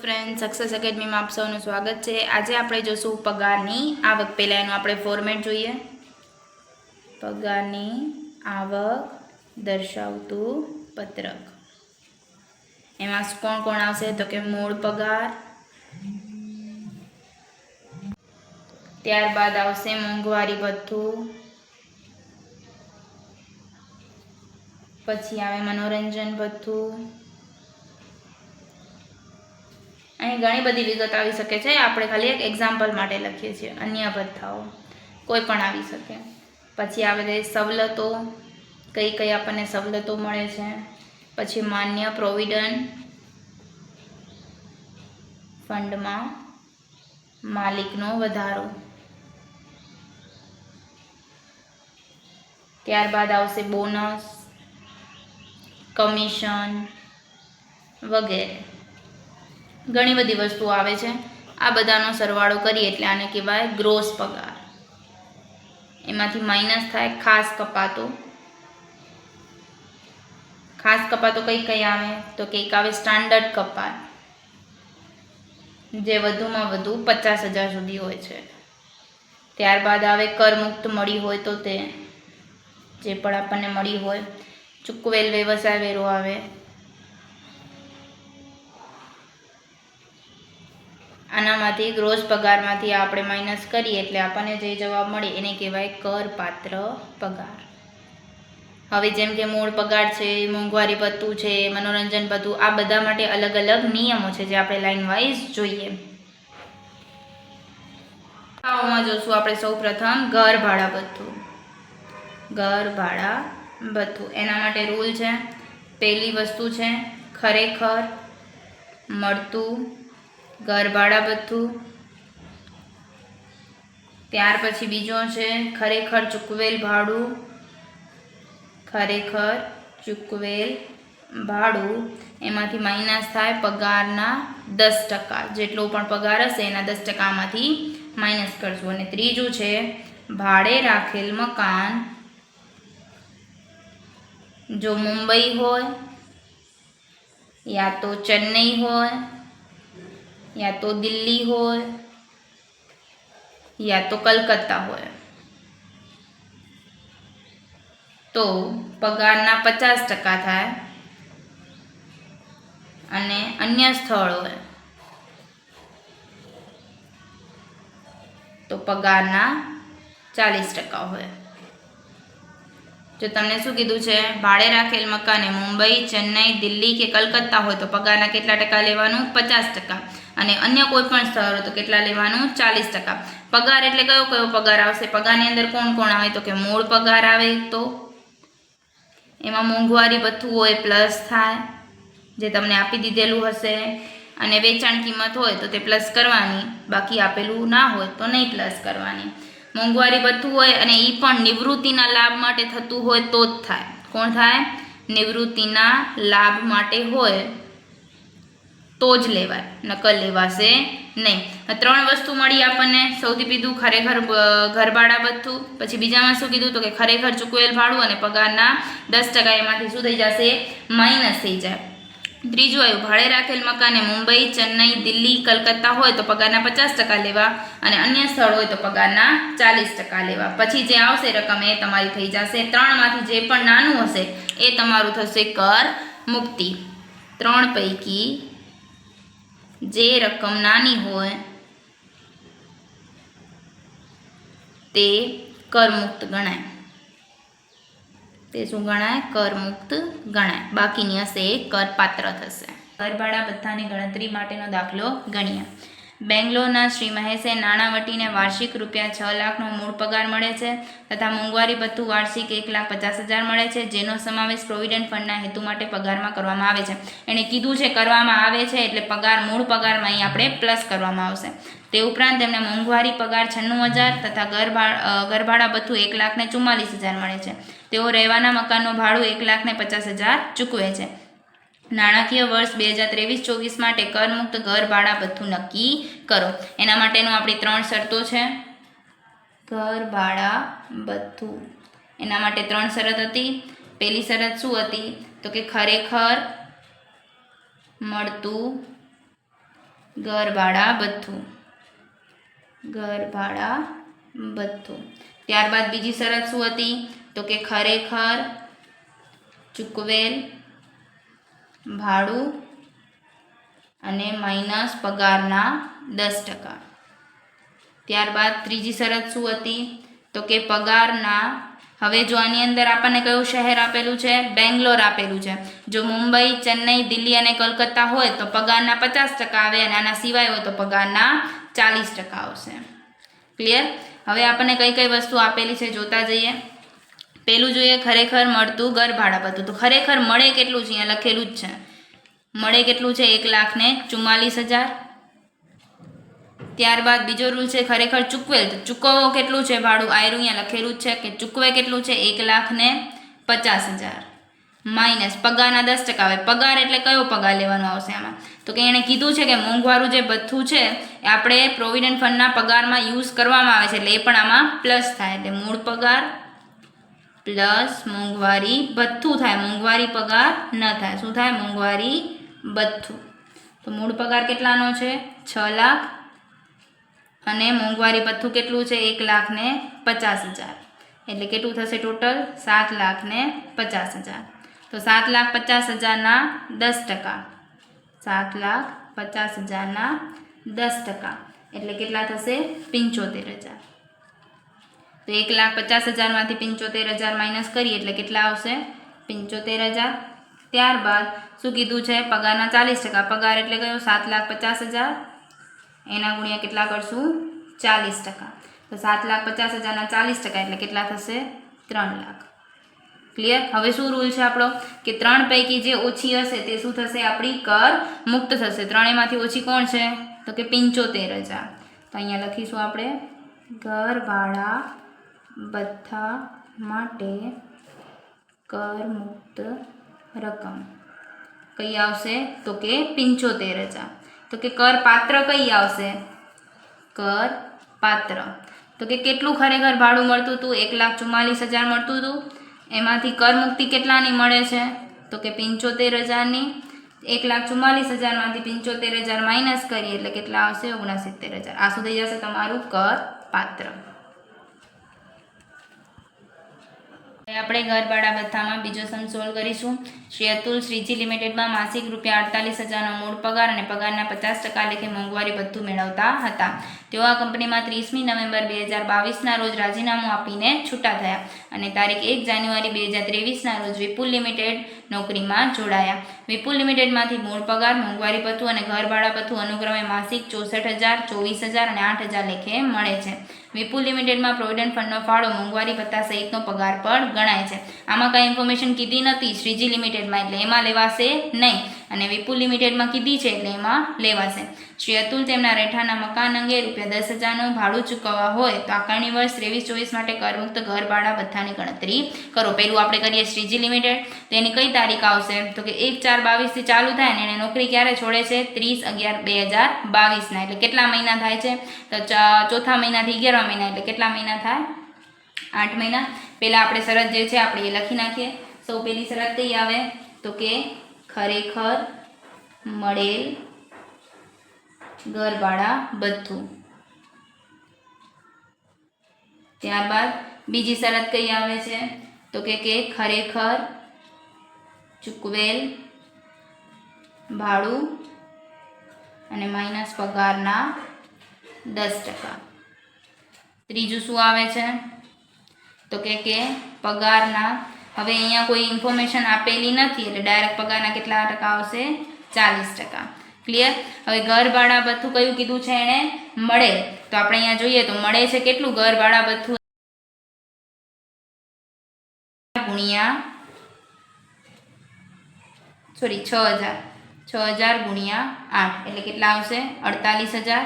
Friend success એકેડમીમાં આપ સૌનું સ્વાગત છે। આજે આપણે જોશું પગારની આવક। પહેલાં એનું આપણે ફોર્મેટ જોઈએ। પગારની આવક દર્શાવતું પત્રક। એમાં કોણ કોણ આવશે તો કે મૂળ પગાર, ત્યારબાદ આવશે મોંઘવારી ભથ્થું, પછી આવે મનોરંજન ભથ્થું। અહીં ઘણી બધી વિગત આવી શકે છે, આપણે ખાલી એક એક્ઝામ્પલ માટે લખીએ છીએ। અન્ય ભથ્થાઓ કોઈ પણ આવી શકે। પછી આવે સવલતો, કઈ કઈ આપણને સવલતો મળે છે। પછી માન્ય પ્રોવિડન્ટ ફંડમાં માલિકનો વધારો, ત્યારબાદ આવશે બોનસ, કમિશન વગેરે। ઘણી બધી વસ્તુઓ આવે છે। આ બધાનો સરવાળો કરીએ એટલે આને કહેવાય ગ્રોસ પગાર। એમાંથી માઇનસ થાય ખાસ કપાતો। ખાસ કપાતો કઈ કઈ આવે તો કે એક આવે સ્ટાન્ડર્ડ કપાત, જે વધુમાં વધુ 50,000 સુધી હોય છે। ત્યારબાદ આવે કરમુક્ત મળી હોય તો તે, જે પણ આપણને મળી હોય। ચૂકવેલ વ્યવસાય વેરો આવે। આનામાંથી ગ્રોસ પગારમાંથી આપણે માઇનસ કરીએ એટલે આપણને જે જવાબ મળે એને કહેવાય કરપાત્ર પગાર। હવે જેમ કે મૂળ પગાર છે, મોંઘવારી ભથ્થું છે, મનોરંજન ભથ્થું, આ બધા માટે અલગ અલગ નિયમો છે જે આપણે લાઇન વાઇઝ જોઈએ। આમાં જોશું આપણે સૌપ્રથમ ઘર ભાડા ભથ્થું। ઘર ભાડા ભથ્થું એના માટે રૂલ છે। પહેલી વસ્તુ છે ખરેખર મળતું ઘર ભાડા ભથ્થું। ત્યાર પછી બીજો છે ખરેખર ચૂકવેલ ભાડું। ખરેખર ચૂકવેલ ભાડું એમાંથી માઇનસ થાય પગારના 10%, જેટલો પણ પગાર હશે એના 10%માંથી માઇનસ કરશું। અને ત્રીજું છે ભાડે રાખેલ મકાન જો મુંબઈ હોય, યા તો ચેન્નઈ હોય, યા તો દિલ્હી હોય, યા તો કલકત્તા હોય, તો પગારના 50% થાય। અને અન્ય સ્થળ હોય તો પગારના 40% હોય। જો તમને શું કીધું છે, ભાડે રાખેલ મકાને મુંબઈ, ચેન્નઈ, દિલ્હી કે કલકત્તા હોય તો પગારના કેટલા ટકા લેવાનું? 50%। અને અન્ય કોઈ પણ સ્થળ હોય તો કેટલા લેવાનું? 40%। પગાર એટલે કયો કયો પગાર આવશે? પગારની અંદર કોણ કોણ આવે તો કે મૂળ પગાર આવે, તો એમાં મોંઘવારી ભથ્થું હોય પ્લસ થાય, જે તમને આપી દીધેલું હશે। અને વેચાણ કિંમત હોય તો તે પ્લસ કરવાની, બાકી આપેલું ના હોય તો નહીં પ્લસ કરવાની। મોંઘવારી ભથ્થું હોય અને એ પણ નિવૃત્તિના લાભ માટે થતું હોય તો જ થાય। કોણ થાય? નિવૃત્તિના લાભ માટે હોય તો જ લેવાય, નકલ લેવાશે નહીં। ત્રણ વસ્તુ મળી આપણને। સૌથી બીજું ખરેખર ઘરભાડા ભથ્થું, પછી બીજામાં શું કીધું તો કે ખરેખર ચૂકવેલ ભાડું અને પગારના 10% એમાંથી શું થઈ જશે? માઇનસ થઈ જાય। ત્રીજું આવ્યું ભાડે રાખેલ મકાને મુંબઈ, ચેન્નઈ, દિલ્હી, કલકત્તા હોય તો પગારના 50% લેવા, અને અન્ય સ્થળ હોય તો પગારના 40% લેવા। પછી જે આવશે રકમ એ તમારી થઈ જશે, ત્રણમાંથી જે પણ નાનું હશે એ તમારું થશે કર મુક્તિ। ત્રણ પૈકી જે રકમ નાની હોય તે કરમુક્ત ગણાય। તે શું ગણાય? કરમુક્ત ગણાય। બાકીની હશે એ કરપાત્ર થશે। ઘરભાડા ભથ્થાની ગણતરી માટેનો દાખલો ગણીએ। બેંગ્લોરના શ્રી મહેશે નાણાવટીને વાર્ષિક ₹6 લાખનો મૂળ પગાર મળે છે તથા મોંઘવારી ભથ્થું વાર્ષિક 1,50,000 મળે છે, જેનો સમાવેશ પ્રોવિડન્ટ ફંડના હેતુ માટે પગારમાં કરવામાં આવે છે। એણે કીધું છે કરવામાં આવે છે એટલે પગાર મૂળ પગારમાં અહીં આપણે પ્લસ કરવામાં આવશે। તે ઉપરાંત તેમને મોંઘવારી પગાર 96,000 તથા ઘરભાડા ભથ્થું 1,44,000 મળે છે। તેઓ રહેવાના મકાનનું ભાડું 1,50,000 ચૂકવે છે। નાણાકીય વર્ષ 2023-24 માટે કરમુક્ત ઘર ભાડા ભથ્થું નક્કી કરો। એના માટેનું આપણી 3 શરતો છે। ઘર ભાડા ભથ્થું એના માટે 3 શરત હતી। પહેલી શરત શું હતી તો કે ખરેખર મળતું ઘર ભાડા ભથ્થું, ઘર ભાડા ભથ્થું. ત્યારબાદ બીજી શરત શું હતી? તો કે ખરેખર ચૂકવેલ ભાડું અને માઇનસ પગારના 10%. ત્યારબાદ ત્રીજી શરત શું હતી? તો કે પગારના, હવે જો આની અંદર આપણને કયું શહેર આપેલું છે? બેંગ્લોર આપેલું છે. જો મુંબઈ, ચેન્નઈ, દિલ્હી અને કલકત્તા હોય તો પગારના 50% આવે અને આના સિવાય હોય તો પગારના 40% આવશે. ક્લિયર? હવે આપણને કઈ કઈ વસ્તુ આપેલી છે જોતા જઈએ. પહેલું જોઈએ ખરેખર મળતું ઘર ભાડા ભથ્થું. તો ખરેખર મળે કેટલું છે? અહીંયા લખેલું જ છે. મળે કેટલું છે? 1,44,000. ત્યારબાદ બીજો રૂલ છે ખરેખર ચૂકવેલ. તો ચૂકવો કેટલું છે ભાડું? આયરું અહીંયા લખેલું જ છે કે ચૂકવે કેટલું છે? 1,50,000 માઇનસ પગારના 10% આવે. પગાર એટલે કયો પગાર લેવાનો આવશે આમાં? તો કે એણે કીધું છે કે મોંઘવારું જે ભથ્થું છે એ આપણે પ્રોવિડન્ટ ફંડના પગારમાં યુઝ કરવામાં આવે છે એટલે એ પણ આમાં પ્લસ થાય. એટલે મૂળ પગાર પ્લસ મોંઘવારી ભથ્થું થાય. મોંઘવારી પગાર ન થાય. શું થાય? મોંઘવારી ભથ્થું. તો મૂળ પગાર કેટલાનો છે? 6 લાખ અને મોંઘવારી ભથ્થું કેટલું છે? 1,50,000. એટલે કેટલું થશે ટોટલ? 7,50,000. તો 7,50,000ના 10%. 7,50,000ના 10% એટલે કેટલા થશે? 75,000. તો 1,50,000માંથી 75,000 માઇનસ કરીએ એટલે કેટલા આવશે? 75,000. ત્યારબાદ શું કીધું છે? પગારના 40%. પગાર એટલે કયો? 7,50,000 એના ગુણ્યા કેટલા કરશું? 40%. તો 7,50,000ના 40% એટલે કેટલા થશે? 3 લાખ. ક્લિયર? હવે શું રૂલ છે આપણો? કે 3 પૈકી જે ઓછી હશે તે શું થશે? આપણી કર મુક્ત થશે. 3 માંથી ઓછી કોણ છે? તો કે 75,000. તો અહીંયા લખીશું આપણે ઘર ભાડા ભથ્થા માટે કર મુક્ત રકમ કઈ આવશે? તો કે 75,000. તો કે કર પાત્ર કઈ આવશે? કર પાત્ર. તો કે કેટલું ખરેખર ભાડું મળતું હતું? 1,44,000 મળતું હતું. એમાંથી કર મુક્તિ કેટલાની મળે છે? તો કે 75,000ની. 1,44,000માંથી 75,000 માઇનસ કરીએ એટલે કેટલા આવશે? 69,000. આ શું થઈ જશે? તમારું કર પાત્ર. આપણે ઘર ભાડા ભથ્થામાં બીજો સમ સોલ્વ કરીશું. શ્રી અતુલ શ્રીજી લિમિટેડમાં માસિક ₹48,000નો મૂળ પગાર અને પગારના 50% લેખે મોંઘવારી ભથ્થું મેળવતા હતા. તેઓ આ કંપનીમાં 30મી નવેમ્બર 2022ના રોજ રાજીનામું આપીને છૂટા થયા અને તારીખ 1 જાન્યુઆરી 2023ના રોજ વિપુલ લિમિટેડ નોકરીમાં જોડાયા. વિપુલ લિમિટેડમાંથી મૂળ પગાર, મોંઘવારી ભથ્થું અને ઘર ભાડા ભથ્થું અનુક્રમે માસિક 64,000, 24,000 અને 8,000 લેખે મળે છે. વિપુલ લિમિટેડમાં પ્રોવિડન્ટ ફંડનો ફાળો મોંઘવારી ભથ્થા સહિતનો પગાર પણ ગણાય છે. આમાં કાંઈ ઇન્ફોર્મેશન કીધી નથી શ્રીજી લિમિટેડમાં એટલે એમાં લેવાશે નહીં અને વિપુલ લિમિટેડમાં કીધી છે એટલે એમાં લેવાશે. શ્રી અતુલ તેમના રહેઠાણના મકાન અંગે ₹10,000નું ભાડું ચૂકવવા હોય તો આકારણી વર્ષ 23-24 માટે કરમુક્ત ઘર ભાડા ભથ્થાની ગણતરી કરો. પહેલું આપણે કરીએ શ્રીજી લિમિટેડ. તો એની કઈ તારીખ આવશે? તો કે 1/4/22થી ચાલુ થાય ને એને નોકરી ક્યારે છોડે છે? 30/11/2022ના. એટલે કેટલા મહિના થાય છે? તો ચોથા મહિનાથી 11મા મહિના એટલે કેટલા મહિના થાય? 8 મહિના. પહેલાં આપણે શરત જે છે આપણે એ લખી નાખીએ. સૌ પહેલી શરત કઈ આવે? તો કે ખરેખર મળેલ ઘર ભાડા ભથ્થું. ત્યારબાદ બીજી શરત કઈ આવે છે? તો કે ખરેખર ચૂકવેલ ભાડું અને માઇનસ પગારના 10%. ત્રીજું શું આવે છે? તો કે પગારના, હવે અહીંયા કોઈ ઇન્ફોર્મેશન આપેલી નથી એટલે ડાયરેક્ટ પગારના કેટલા ટકા આવશે? 40%. ક્લિયર? હવે ઘર ભાડા ભથ્થું કયું કીધું છે એણે? મળે. તો આપણે અહીંયા જોઈએ તો મળે છે કેટલું ઘર ભાડા ભથ્થું? ગુણ્યા 6,000 ગુણ્યા 8 એટલે કેટલા આવશે? 48,000.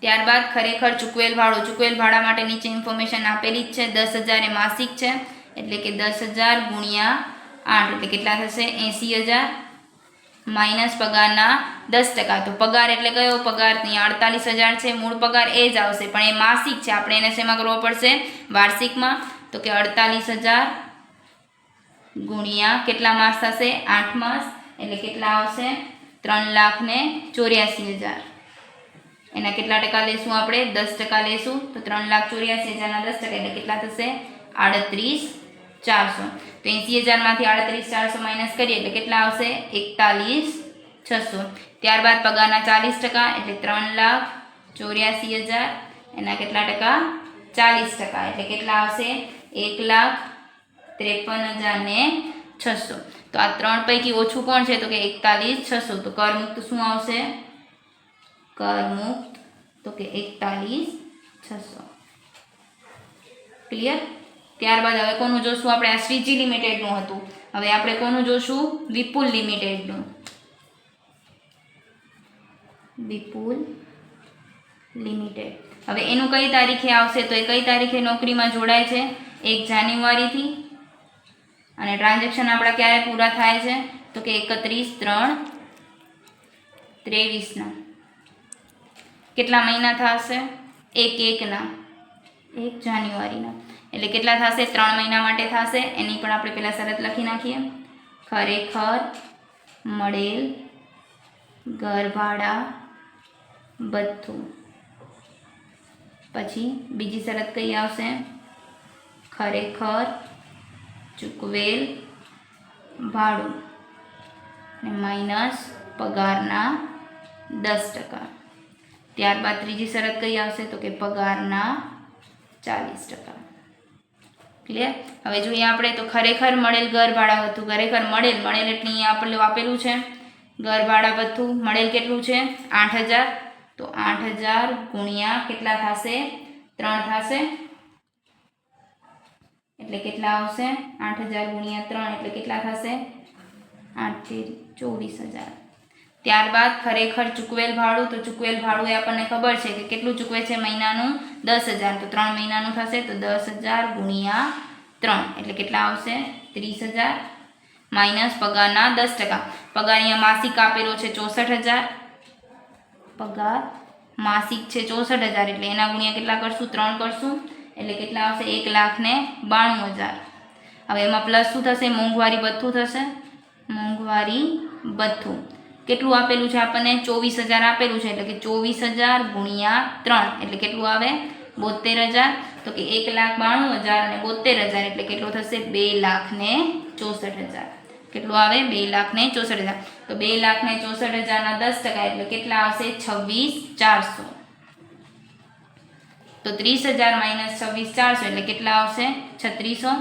ત્યારબાદ ખરેખર ચૂકવેલ ભાડું. ચૂકવેલ ભાડા માટે નીચે ઇન્ફોર્મેશન આપેલી જ છે. 10,000 એ માસિક છે એટલે કે 10,000 ગુણ્યા 8 એટલે કેટલા થશે? 80,000 માઇનસ પગારના 10%. તો પગાર એટલે કયો પગાર? અહીંયા 48,000 છે. મૂળ પગાર એ જ આવશે પણ એ માસિક છે. આપણે એને શેમાં કરવો પડશે? વાર્ષિકમાં. તો કે 48,000 ગુણ્યા કેટલા માસ થશે? 8 માસ એટલે કેટલા આવશે? 3,84,000 એના કેટલા ટકા લેશું આપણે? 10% લેશું. તો 3,84,000 ના 10% એટલે કેટલા થશે? 38,400. તો 80,000 માંથી 38,400 માઇનસ કરીએ એટલે કેટલા આવશે? 41,600. ત્યારબાદ પગારના 40% એટલે 3,84,000 એના કેટલા ટકા? 40% એટલે કેટલા આવશે? 1,53,600. તો આ ત્રણ પૈકી ઓછું કોણ છે? તો કે 41,600. તો કરમુક્ત શું આવશે? કરમુક્ત તો કે 41,600. ક્લિયર? ત્યારબાદ હવે કોનું જોશું આપણે? આ શ્રીજી લિમિટેડનું હતું. હવે આપણે કોનું જોશું? વિપુલ લિમિટેડનું. વિપુલ લિમિટેડ. હવે એનું કઈ તારીખે આવશે? તો એ કઈ તારીખે નોકરીમાં જોડાય છે? 1 જાન્યુઆરીથી. અને ટ્રાન્ઝેક્શન આપણા ક્યારે પૂરા થાય છે? તો કે 31/3/23ના. કેટલા મહિના થશે? 1/1ના, 1 જાન્યુઆરીના. એટલે કેટલા થશે? 3 મહિના માટે થશે. એની પણ આપણે પહેલાં શરત લખી નાખીએ. ખરેખર મળેલ ઘરભાડા ભથ્થું. પછી બીજી શરત કઈ આવશે? ખરેખર ચૂકવેલ ભાડું અને માઇનસ પગારના 10%. ત્યારબાદ ત્રીજી શરત કઈ આવશે? તો કે પગારના 40%. ક્લિયર? હવે જોઈએ આપણે તો ખરેખર મળેલ ઘર ભાડા ભથ્થું. ખરેખર મળેલ એટલે અહીંયા આપણે આપેલું છે ઘર ભાડા ભથ્થું. મળેલ કેટલું છે? 8,000. તો 8,000 ગુણ્યા કેટલા થશે? 3 થશે. એટલે કેટલા આવશે? 8,000 ગુણ્યા 3 એટલે કેટલા થશે? 8,24,000. ત્યારબાદ ખરેખર ચૂકવેલ ભાડું. તો ચૂકવેલ ભાડું એ આપણને ખબર છે કે કેટલું ચૂકવે છે મહિનાનું? 10,000. તો 3 મહિનાનું થશે. તો 10,000 ગુણ્યા 3 એટલે કેટલા આવશે? 30,000 માઇનસ પગારના 10%. પગાર અહીંયા માસિક આપેલો છે 64,000. પગાર માસિક છે 64,000 એટલે એના ગુણ્યા કેટલા કરશું? 3 કરશું. એટલે કેટલા આવશે? 1,92,000. હવે એમાં પ્લસ શું થશે? મોંઘવારી ભથ્થું થશે. મોંઘવારી ભથ્થું કેટલું આપેલું છે આપણને? 24,000 આપેલું છે. એટલે કે 24,000 ગુણ્યા 3 એટલે કેટલું આવે? 72,000. તો કે 1,92,000 અને 72,000 એટલે કેટલું થશે? 2,64,000. કેટલું આવે? 2,64,000. તો 2,64,000 ના 10% એટલે કેટલા આવશે? 26,400. તો 30,000 માઇનસ 26,400 એટલે કેટલા આવશે? 3,600.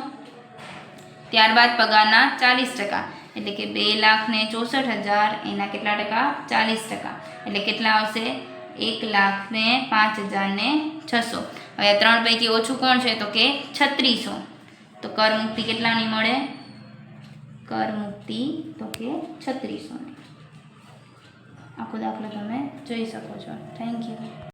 ત્યારબાદ પગારના 40% એટલે કે 2,64,000 એના કેટલા ટકા? 40%. એટલે કેટલા આવશે? 1,05,600. હવે આ ત્રણ પૈકી ઓછું કોણ છે? તો કે 3,600. તો કર મુક્તિ કેટલાની મળે? કર મુક્તિ તો કે 3,600. આખો દાખલો તમે જોઈ શકો છો. Thank you.